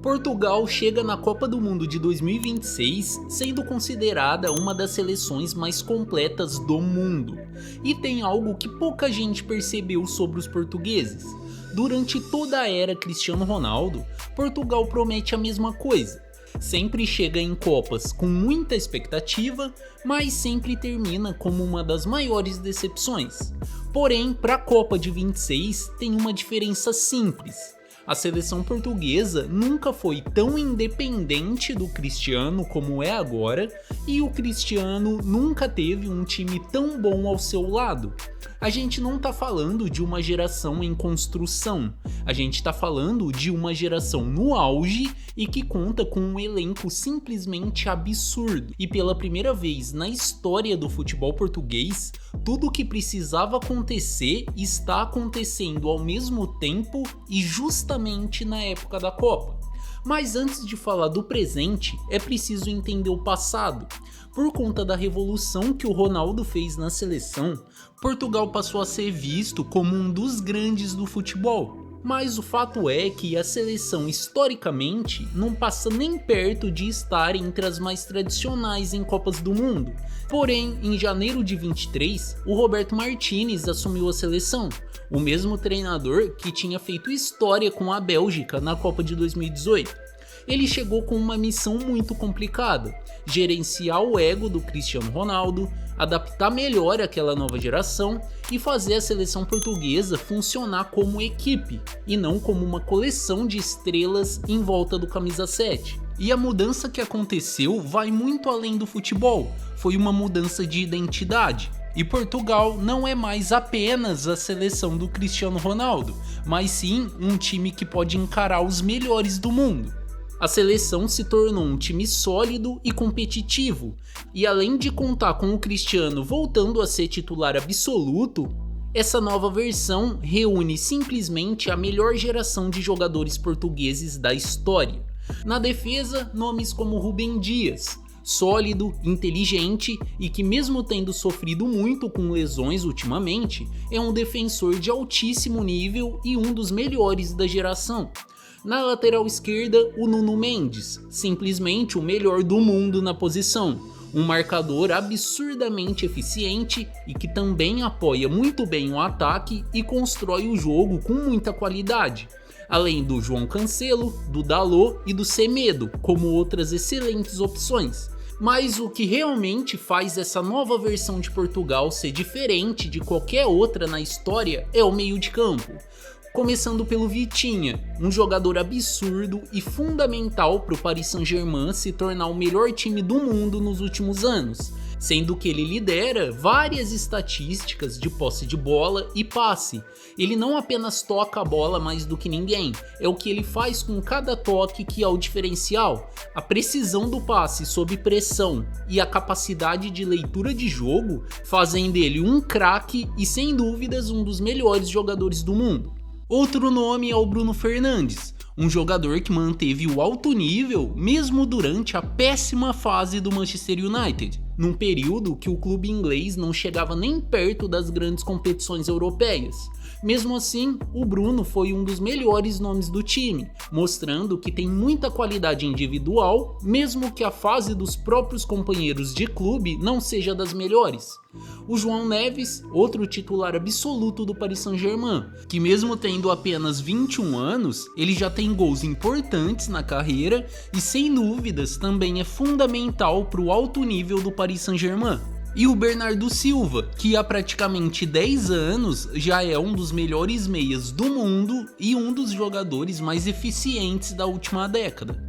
Portugal chega na Copa do Mundo de 2026 sendo considerada uma das seleções mais completas do mundo. E tem algo que pouca gente percebeu sobre os portugueses. Durante toda a era Cristiano Ronaldo, Portugal promete a mesma coisa. Sempre chega em Copas com muita expectativa, mas sempre termina como uma das maiores decepções. Porém, para a Copa de 26 tem uma diferença simples. A seleção portuguesa nunca foi tão independente do Cristiano como é agora, e o Cristiano nunca teve um time tão bom ao seu lado. A gente não tá falando de uma geração em construção, a gente tá falando de uma geração no auge e que conta com um elenco simplesmente absurdo. E pela primeira vez na história do futebol português, tudo o que precisava acontecer está acontecendo ao mesmo tempo e justamente na época da Copa. Mas antes de falar do presente, é preciso entender o passado. Por conta da revolução que o Ronaldo fez na seleção, Portugal passou a ser visto como um dos grandes do futebol. Mas o fato é que a seleção historicamente não passa nem perto de estar entre as mais tradicionais em Copas do Mundo. Porém, em janeiro de 23, o Roberto Martínez assumiu a seleção, o mesmo treinador que tinha feito história com a Bélgica na Copa de 2018. Ele chegou com uma missão muito complicada: gerenciar o ego do Cristiano Ronaldo, adaptar melhor aquela nova geração e fazer a seleção portuguesa funcionar como equipe e não como uma coleção de estrelas em volta do camisa 7. E a mudança que aconteceu vai muito além do futebol, foi uma mudança de identidade. E Portugal não é mais apenas a seleção do Cristiano Ronaldo, mas sim um time que pode encarar os melhores do mundo. A seleção se tornou um time sólido e competitivo, e além de contar com o Cristiano voltando a ser titular absoluto, essa nova versão reúne simplesmente a melhor geração de jogadores portugueses da história. Na defesa, nomes como Rúben Dias, sólido, inteligente e que, mesmo tendo sofrido muito com lesões ultimamente, é um defensor de altíssimo nível e um dos melhores da geração. Na lateral esquerda, o Nuno Mendes, simplesmente o melhor do mundo na posição, um marcador absurdamente eficiente e que também apoia muito bem o ataque e constrói o jogo com muita qualidade, além do João Cancelo, do Dalot e do Semedo, como outras excelentes opções. Mas o que realmente faz essa nova versão de Portugal ser diferente de qualquer outra na história é o meio de campo. Começando pelo Vitinha, um jogador absurdo e fundamental para o Paris Saint-Germain se tornar o melhor time do mundo nos últimos anos, sendo que ele lidera várias estatísticas de posse de bola e passe. Ele não apenas toca a bola mais do que ninguém, é o que ele faz com cada toque que é o diferencial. A precisão do passe sob pressão e a capacidade de leitura de jogo fazem dele um craque e sem dúvidas um dos melhores jogadores do mundo. Outro nome é o Bruno Fernandes, um jogador que manteve o alto nível mesmo durante a péssima fase do Manchester United, num período que o clube inglês não chegava nem perto das grandes competições europeias. Mesmo assim, o Bruno foi um dos melhores nomes do time, mostrando que tem muita qualidade individual, mesmo que a fase dos próprios companheiros de clube não seja das melhores. O João Neves, outro titular absoluto do Paris Saint-Germain, que mesmo tendo apenas 21 anos, ele já tem gols importantes na carreira e sem dúvidas também é fundamental para o alto nível do Paris Saint-Germain. E o Bernardo Silva, que há praticamente 10 anos já é um dos melhores meias do mundo e um dos jogadores mais eficientes da última década.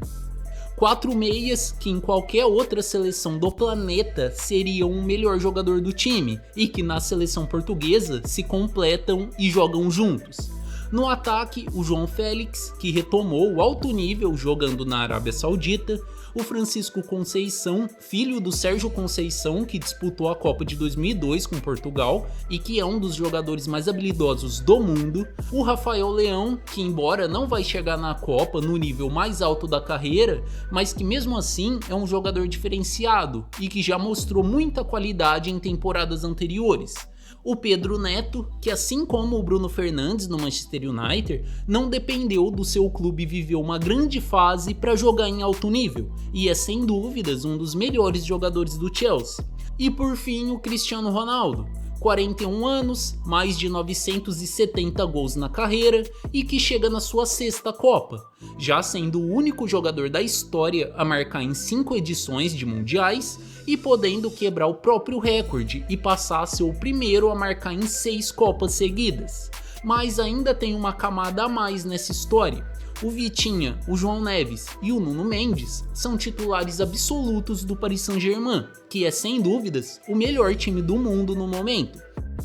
4 meias que em qualquer outra seleção do planeta seriam o melhor jogador do time e que na seleção portuguesa se completam e jogam juntos. No ataque, o João Félix, que retomou o alto nível jogando na Arábia Saudita, o Francisco Conceição, filho do Sérgio Conceição, que disputou a Copa de 2002 com Portugal e que é um dos jogadores mais habilidosos do mundo, o Rafael Leão, que embora não vai chegar na Copa no nível mais alto da carreira, mas que mesmo assim é um jogador diferenciado e que já mostrou muita qualidade em temporadas anteriores. O Pedro Neto, que assim como o Bruno Fernandes no Manchester United, não dependeu do seu clube viver uma grande fase para jogar em alto nível, e é sem dúvidas um dos melhores jogadores do Chelsea. E por fim, o Cristiano Ronaldo, 41 anos, mais de 970 gols na carreira e que chega na sua 6ª Copa, já sendo o único jogador da história a marcar em 5 edições de mundiais e podendo quebrar o próprio recorde e passar a ser o primeiro a marcar em 6 Copas seguidas. Mas ainda tem uma camada a mais nessa história. O Vitinha, o João Neves e o Nuno Mendes são titulares absolutos do Paris Saint-Germain, que é sem dúvidas o melhor time do mundo no momento.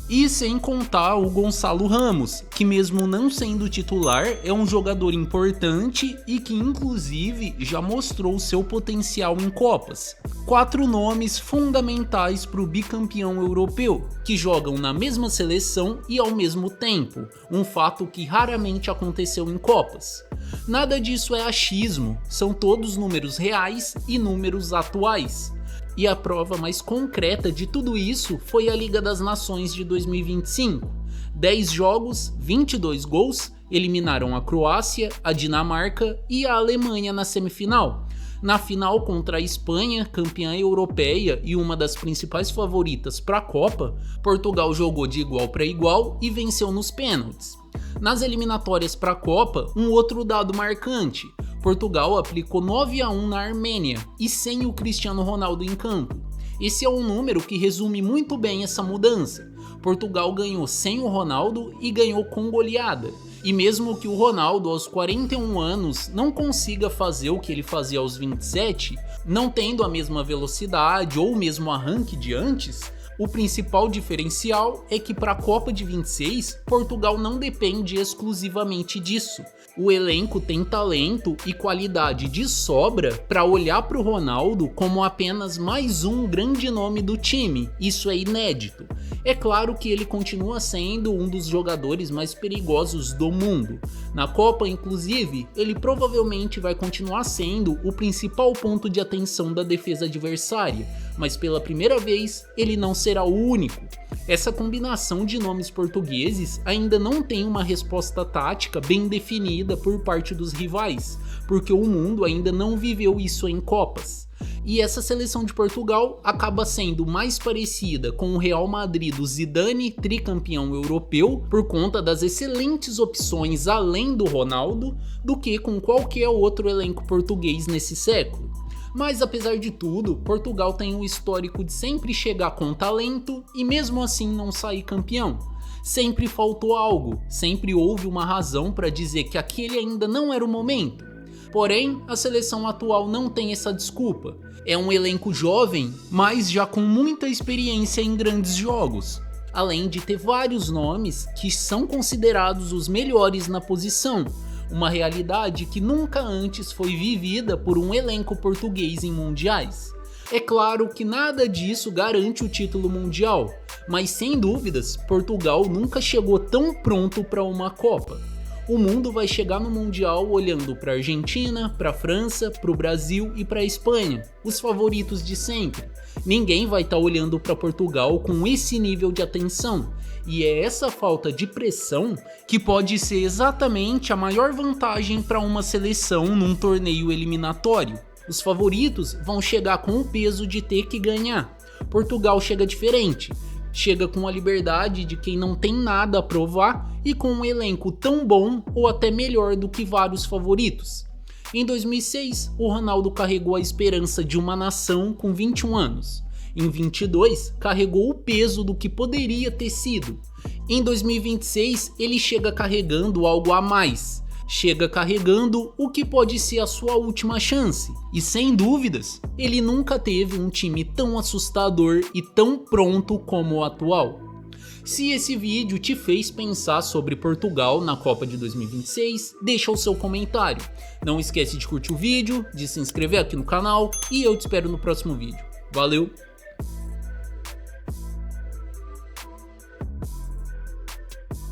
E sem contar o Gonçalo Ramos, que mesmo não sendo titular é um jogador importante e que inclusive já mostrou seu potencial em Copas. 4 nomes fundamentais para o bicampeão europeu, que jogam na mesma seleção e ao mesmo tempo, um fato que raramente aconteceu em Copas. Nada disso é achismo, são todos números reais e números atuais. E a prova mais concreta de tudo isso foi a Liga das Nações de 2025. 10 jogos, 22 gols, eliminaram a Croácia, a Dinamarca e a Alemanha na semifinal. Na final contra a Espanha, campeã europeia e uma das principais favoritas para a Copa, Portugal jogou de igual para igual e venceu nos pênaltis. Nas eliminatórias para a Copa, um outro dado marcante: Portugal aplicou 9-1 na Armênia e sem o Cristiano Ronaldo em campo. Esse é um número que resume muito bem essa mudança. Portugal ganhou sem o Ronaldo e ganhou com goleada. E mesmo que o Ronaldo aos 41 anos não consiga fazer o que ele fazia aos 27, não tendo a mesma velocidade ou o mesmo arranque de antes, o principal diferencial é que para a Copa de 26, Portugal não depende exclusivamente disso. O elenco tem talento e qualidade de sobra para olhar para o Ronaldo como apenas mais um grande nome do time. Isso é inédito. É claro que ele continua sendo um dos jogadores mais perigosos do mundo. Na Copa, inclusive, ele provavelmente vai continuar sendo o principal ponto de atenção da defesa adversária, mas pela primeira vez ele não será o único. Essa combinação de nomes portugueses ainda não tem uma resposta tática bem definida por parte dos rivais, porque o mundo ainda não viveu isso em Copas. E essa seleção de Portugal acaba sendo mais parecida com o Real Madrid do Zidane, tricampeão europeu, por conta das excelentes opções além do Ronaldo, do que com qualquer outro elenco português nesse século. Mas apesar de tudo, Portugal tem o histórico de sempre chegar com talento e mesmo assim não sair campeão. Sempre faltou algo, sempre houve uma razão para dizer que aquele ainda não era o momento. Porém, a seleção atual não tem essa desculpa. É um elenco jovem, mas já com muita experiência em grandes jogos, além de ter vários nomes que são considerados os melhores na posição. Uma realidade que nunca antes foi vivida por um elenco português em mundiais. É claro que nada disso garante o título mundial, mas sem dúvidas, Portugal nunca chegou tão pronto para uma Copa. O mundo vai chegar no Mundial olhando para a Argentina, para a França, para o Brasil e para a Espanha, os favoritos de sempre. Ninguém vai estar olhando para Portugal com esse nível de atenção. E é essa falta de pressão que pode ser exatamente a maior vantagem para uma seleção num torneio eliminatório. Os favoritos vão chegar com o peso de ter que ganhar. Portugal chega diferente. Chega com a liberdade de quem não tem nada a provar e com um elenco tão bom ou até melhor do que vários favoritos. Em 2006, o Ronaldo carregou a esperança de uma nação com 21 anos. Em 22, carregou o peso do que poderia ter sido. Em 2026, ele chega carregando algo a mais. Chega carregando o que pode ser a sua última chance. E sem dúvidas, ele nunca teve um time tão assustador e tão pronto como o atual. Se esse vídeo te fez pensar sobre Portugal na Copa de 2026, deixa o seu comentário. Não esquece de curtir o vídeo, de se inscrever aqui no canal e eu te espero no próximo vídeo. Valeu!